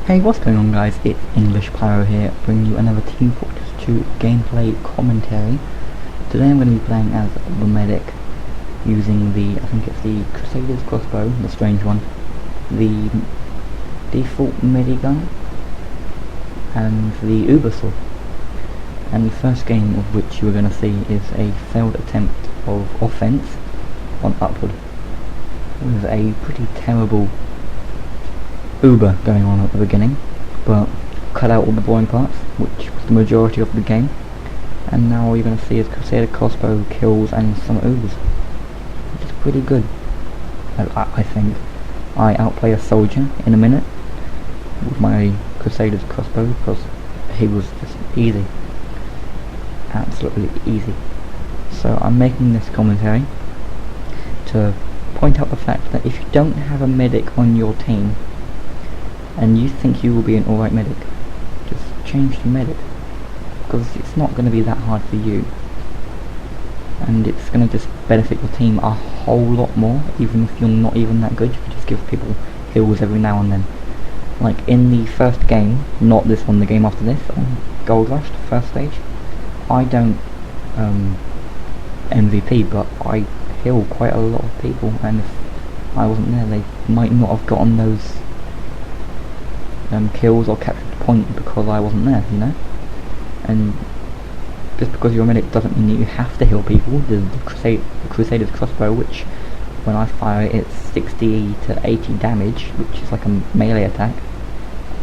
Hey, what's going on guys, it's English Pyro here, bringing you another Team Fortress 2 gameplay commentary. Today I'm going to be playing as the medic, using the, I think it's the Crusader's crossbow, the strange one, the default medigun, and the Uber sword. And the first game of which you are going to see is a failed attempt of offense on Upward, with a pretty terrible Uber going on at the beginning, but cut out all the boring parts, which was the majority of the game, and now all you're going to see is Crusader crossbow kills and some Ubers, which is pretty good. I think I outplay a soldier in a minute with my Crusader's crossbow because he was just easy, absolutely easy. So I'm making this commentary to point out the fact that if you don't have a medic on your team and you think you will be an alright medic, just change to medic, because it's not going to be that hard for you, and it's going to just benefit your team a whole lot more. Even if you're not even that good, you can just give people heals every now and then. Like in the first game, not this one, the game after this, on Gold Rush, the first stage, I don't MVP, but I heal quite a lot of people, and if I wasn't there, they might not have gotten those kills or captured the point because I wasn't there, you know. And just because you're a medic doesn't mean that you have to heal people. There's the Crusader's crossbow, which when I fire it's 60 to 80 damage, which is like a melee attack,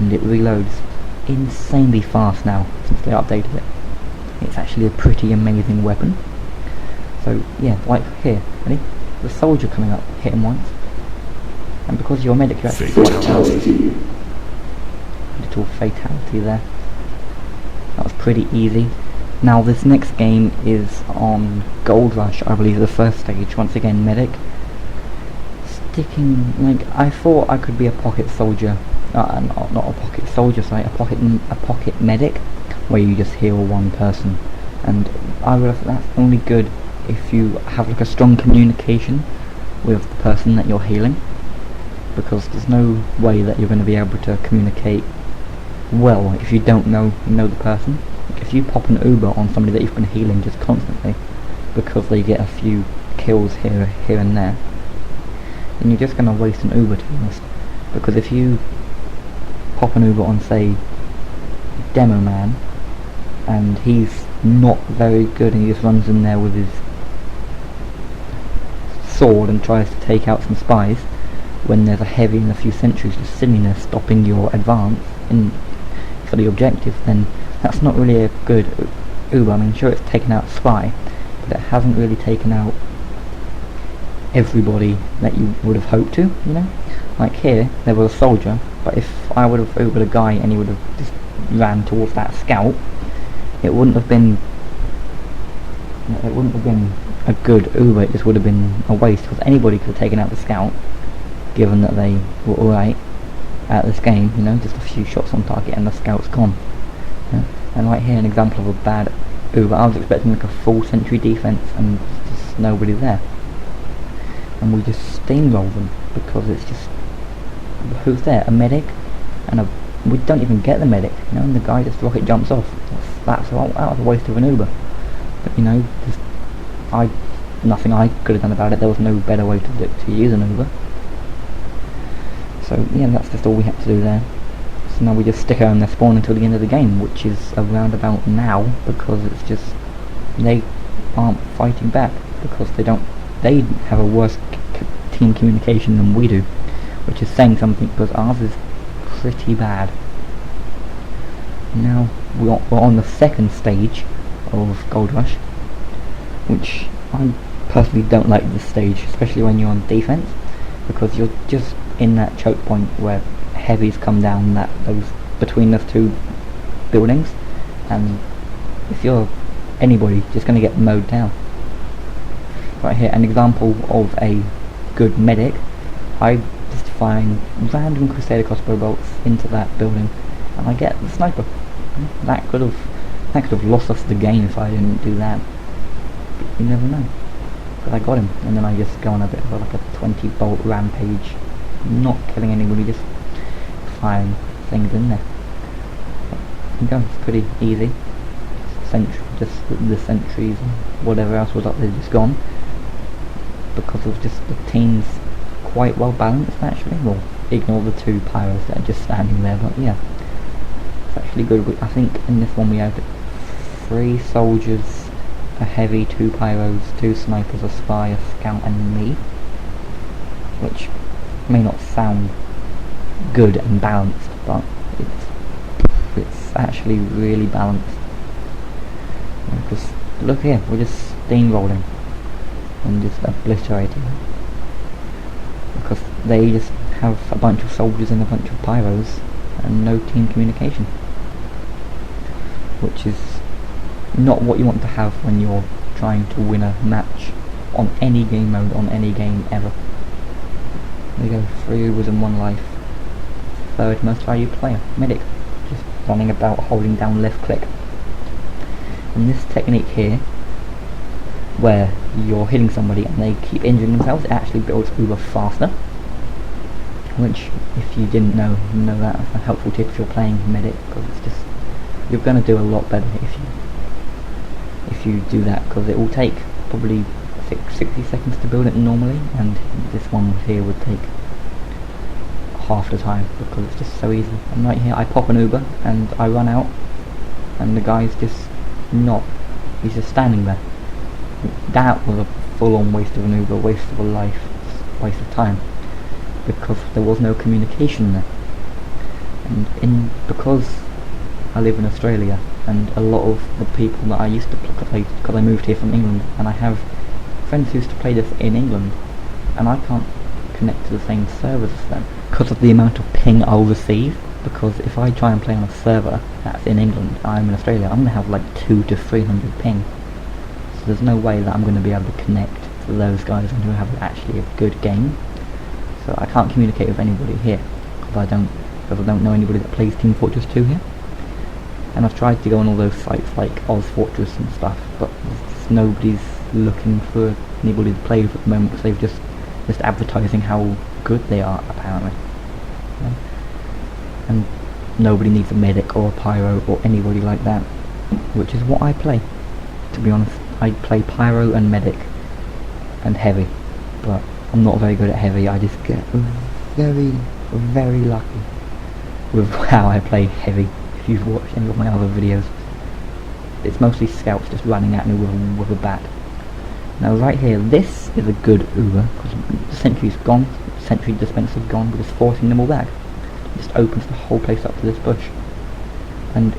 and it reloads insanely fast now since they updated it. It's actually a pretty amazing weapon. So yeah, like here, ready? The soldier coming up, hit him once, and because you're a medic, you actually little fatality there. That was pretty easy. Now this next game is on Gold Rush, I believe, the first stage. Once again, medic. Sticking, like, I thought I could be a pocket soldier, not a pocket soldier, sorry, a pocket medic, where you just heal one person. And I realised that's only good if you have like a strong communication with the person that you're healing, because there's no way that you're going to be able to communicate well if you don't know the person. If you pop an Uber on somebody that you've been healing just constantly because they get a few kills here and there, then you're just going to waste an Uber, to be honest. Because if you pop an Uber on, say, Demo Man, and he's not very good and he just runs in there with his sword and tries to take out some spies when there's a heavy and a few sentries just sitting there stopping your advance for the objective, then that's not really a good Uber. I mean, sure, it's taken out Spy, but it hasn't really taken out everybody that you would have hoped to, you know? Like here, there was a soldier, but if I would have Ubered a guy and he would have just ran towards that scout, it wouldn't have been a good Uber, it just would have been a waste, because anybody could have taken out the scout, given that they were alright at this game, you know, just a few shots on target and the scout's gone. Yeah? And right here, an example of a bad Uber. I was expecting like a full sentry defense and just nobody there, and we just steamroll them because it's just, who's there? A medic, and we don't even get the medic, you know, and the guy just rocket jumps off. That was a waste of an Uber. But you know, nothing I could have done about it. There was no better way to use an Uber. So yeah, that's just all we had to do there. So now we just stick around their spawn until the end of the game, which is around about now, because it's just, they aren't fighting back, because they have a worse team communication than we do, which is saying something, because ours is pretty bad. Now we're on the second stage of Gold Rush, which I personally don't like this stage, especially when you're on defense, because you're just in that choke point where heavies come down between those two buildings, and if you're anybody, just going to get mowed down. Right here, an example of a good medic. I just find random Crusader crossbow bolts into that building, and I get the sniper. That could have lost us the game if I didn't do that. But you never know. But I got him, and then I just go on a bit of like a 20 bolt rampage, not killing anybody, just firing things in there. There you go, it's pretty easy. Just the sentries and whatever else was up there just gone, because of just the team's quite well balanced actually. Well, ignore the 2 pyros that are just standing there, but yeah, it's actually good. I think in this one we have 3 soldiers, a heavy, 2 pyros, 2 snipers, a spy, a scout and me, which may not sound good and balanced, but it's actually really balanced. Because look here, we're just steamrolling and just obliterating, because they just have a bunch of soldiers and a bunch of pyros and no team communication, which is not what you want to have when you're trying to win a match on any game mode, on any game ever. There you go, 3 Ubers and 1 life. 3rd most valued player, medic, just running about holding down left click. And this technique here, where you're hitting somebody and they keep injuring themselves, it actually builds Uber faster, which if you didn't know that's a helpful tip if you're playing medic, because it's just, you're going to do a lot better if you do that, because it will take probably 60 seconds to build it normally, and this one here would take half the time because it's just so easy. And right here I pop an Uber and I run out and the guy's just he's just standing there. That was a full-on waste of an Uber, waste of a life, waste of time, because there was no communication there. And because I live in Australia, and a lot of the people that I used to play, because I moved here from England, and I have friends who used to play this in England, and I can't connect to the same servers as them because of the amount of ping I'll receive. Because if I try and play on a server that's in England, I'm in Australia, I'm going to have like 200 to 300 ping. So there's no way that I'm going to be able to connect to those guys and to have actually a good game. So I can't communicate with anybody here, because I don't know anybody that plays Team Fortress 2 here. And I've tried to go on all those sites like Oz Fortress and stuff, but nobody's looking for anybody to play with at the moment, because they've just advertising how good they are apparently. Yeah. And nobody needs a medic or a pyro or anybody like that, which is what I play. To be honest, I play pyro and medic and heavy, but I'm not very good at heavy. I just get very, very lucky with how I play heavy. If you've watched any of my other videos, it's mostly scouts just running at me with a bat. Now right here, this is a good Uber, because the sentry's gone, sentry dispenser's gone, we're just forcing them all back. Just opens the whole place up to this bush. And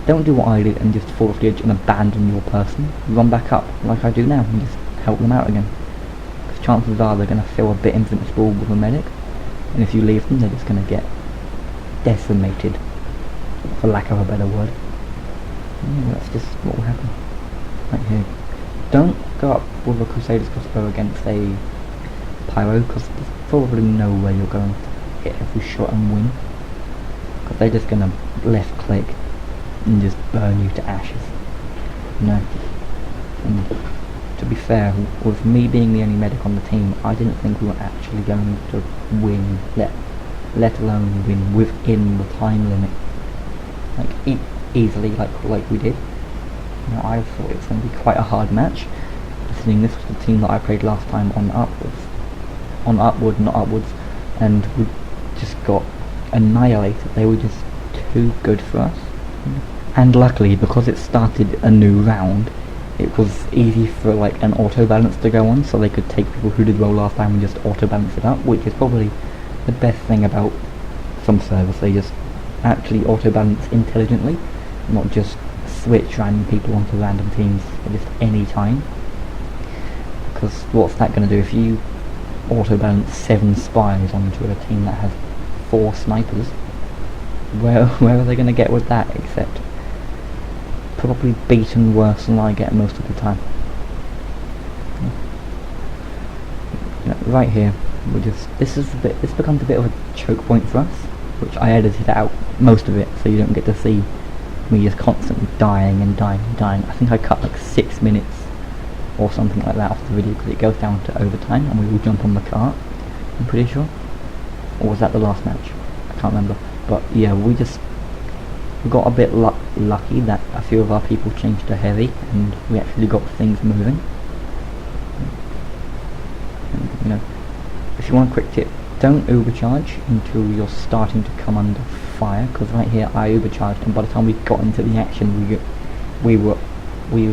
don't do what I did and just fall off the edge and abandon your person. Run back up like I do now and just help them out again, because chances are they're going to feel a bit invincible with a medic, and if you leave them they're just going to get decimated, for lack of a better word. Yeah, that's just what will happen. Right here, don't go up with a Crusader's crossbow against a pyro, because there's probably no way you're going to hit every shot and win, because they're just going to left click and just burn you to ashes. No. And to be fair, with me being the only medic on the team, I didn't think we were actually going to win, let alone win within the time limit, like easily, like we did. You know, I thought it was going to be quite a hard match, considering this was the team that I played last time on Upward, not Upwards, and we just got annihilated. They were just too good for us. And luckily, because it started a new round, it was easy for like an auto balance to go on, so they could take people who did well last time and just auto balance it up, which is probably the best thing about some servers. They just actually auto balance intelligently, not just switch random people onto random teams at just any time. Because what's that going to do if you auto balance 7 spies onto a team that has 4 snipers? Where are they going to get with that, except probably beaten worse than I get most of the time. Yeah, right here, this becomes a bit of a choke point for us, which I edited out most of it, so you don't get to see me just constantly dying and dying and dying. I think I cut like 6 minutes or something like that off the video, because it goes down to overtime and we will jump on the cart, I'm pretty sure. Or was that the last match? I can't remember. But yeah, we got a bit lucky that a few of our people changed to heavy, and we actually got things moving. And, you know, if you want a quick tip, don't overcharge until you're starting to come under fire, because right here I overcharged, and by the time we got into the action, we were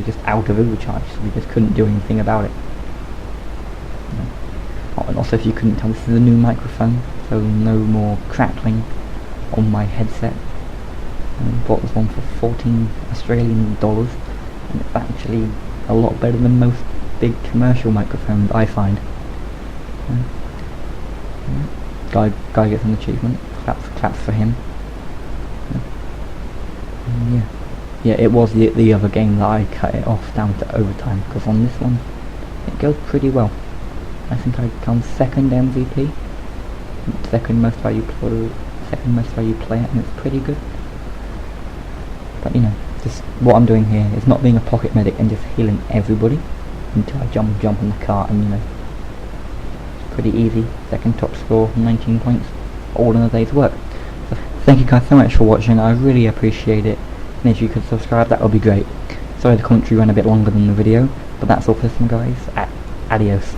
just out of overcharge, so we just couldn't do anything about it. Oh, and also, if you couldn't tell, this is a new microphone, so no more crackling on my headset. Bought this one for 14 Australian dollars, and it's actually a lot better than most big commercial microphones, I find. Guy gets an achievement. Claps for him. Yeah, it was the other game that I cut it off down to overtime, because on this one it goes pretty well. I think I come second MVP, second most valued player, and it's pretty good. But you know, just what I'm doing here is not being a pocket medic and just healing everybody until I jump in the car, and you know, it's pretty easy. Second top score, 19 points, all in a day's work. So thank you guys so much for watching. I really appreciate it, and if you could subscribe, that would be great. Sorry the commentary ran a bit longer than the video, but that's all for this one, guys. Adios.